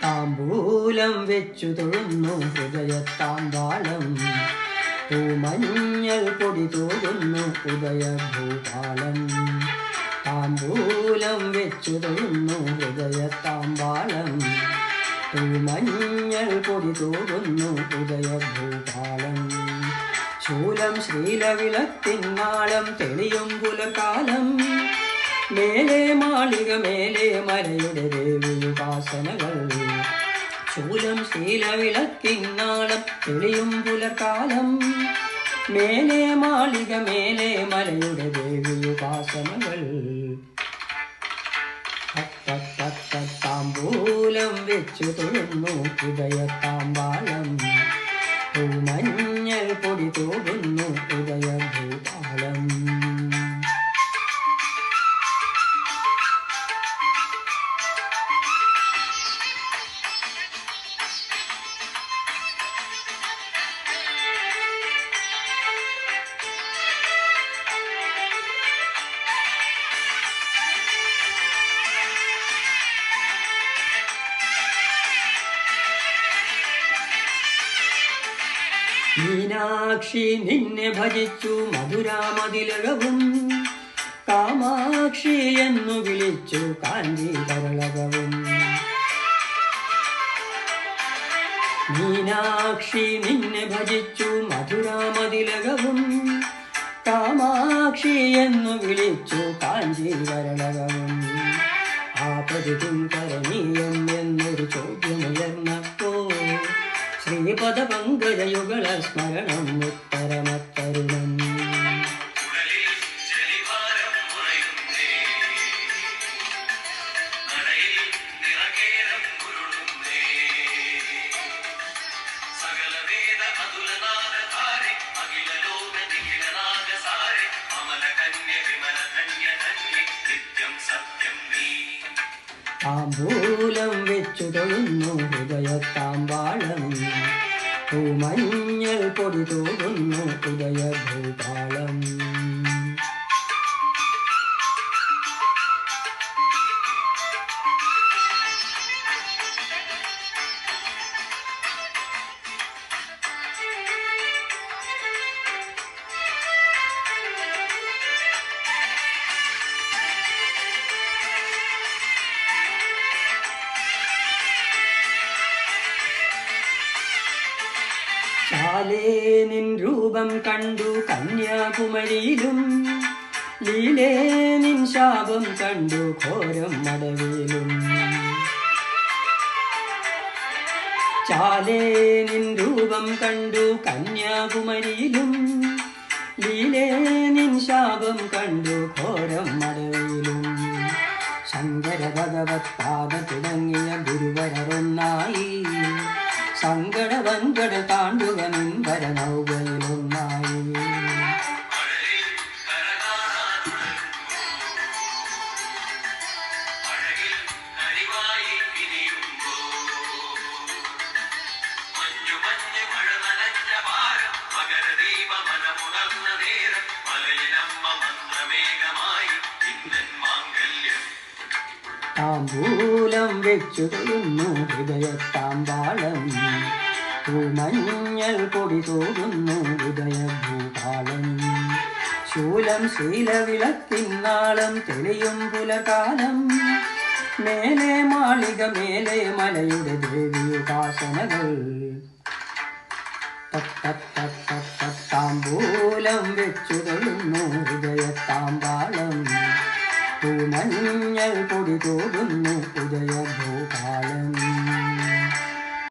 താമ്പൂലം വെച്ചു തൊഴുന്നു ഹൃദയത്താമ്പാളം. പൂമഞ്ഞൾ പൊടി തോടുന്നു ഉദയഭൂപാളം. താമ്പൂലം വെച്ചു തൊഴുന്നു ഹൃദയത്താമ്പാളം. പൂമഞ്ഞൾ പൊടി തോടുന്നു ഉദയഭൂപാളം. ശൂലം ശ്രീലവിളത്തിന്നാളം തെളിയും പുലകാലം. മേലെ മാളിക മേലെ മലയുടെ ദേവിയുപാസനകൾ. ശൂലം ശ്രീലവിളത്തിന്നാളം തെളിയും പുലകാലം. മേലെ മാളിക മേലെ മലയുടെ ദേവിയുപാസനകൾ. താമ്പൂലം വെച്ചു തൊഴുന്നു ഹൃദയത്താമ്പാളം. പൂമഞ്ഞൾ പൊടി തോടുന്നു ഉദയഭൂപാളം. മീനാക്ഷി നിന്നെ ഭജിച്ചു മധുരാമതിലകവും. കാമാക്ഷി എന്നു വിളിച്ചു കാഞ്ചീകരളകവും. മീനാക്ഷി നിന്നെ ഭജിച്ചു മധുരാമതിലകവും. കാമാക്ഷി എന്നു വിളിച്ചു കാഞ്ചീകരളകവും. ആ പ്രതികും കരണീയം എന്നൊരു ചോദ്യമുയർന്നപ്പോ ശ്രീപദ പങ്കജയുഗള സ്മരണം ഉത്തരമത്തരുണം. താമ്പൂലം വെച്ചു തൊഴുന്നു ഹൃദയത്താമ്പാളം. പൂമഞ്ഞൾ പൊടി തോടുന്നു ഉദയഭൂപാളം. ചാലേ നിൻ രൂപം കണ്ടു കന്യാകുമരിയിലും. ലീലേ നിൻ ശാപം കണ്ടു ഘോരം മടവിലും. ചാലേ നിൻ രൂപം കണ്ടു കന്യാകുമരിയിലും. ലീലേ നിൻ ശാപം കണ്ടു ഘോരം മടവിലും. ശങ്കര ഭഗവത് പാദ തുടങ്ങിയ ഗുരുവരൊന്നായി. സങ്കട വൻകട താണ്ടുക നിൻവര നൗകയിലൊന്നായി. താമ്പൂലം വെച്ചു തൊഴുന്നു ഹൃദയത്താമ്പാളം. പൂമഞ്ഞൾ പൊടി തോടുന്നു ഉദയഭൂപാളം. ശൂലം ശീലവിളത്തിന്നാളം തെളിയും പുലകാലം. മേലെ മാളിക മേലെ മലയുടെ ദേവിയുപാസനകൾ. താമ്പൂലം വെച്ചു തൊഴുന്നു ഹൃദയത്താമ്പാളം. പൂമഞ്ഞൾ പൊടി തോടുന്നു ഉദയഭൂപാളം.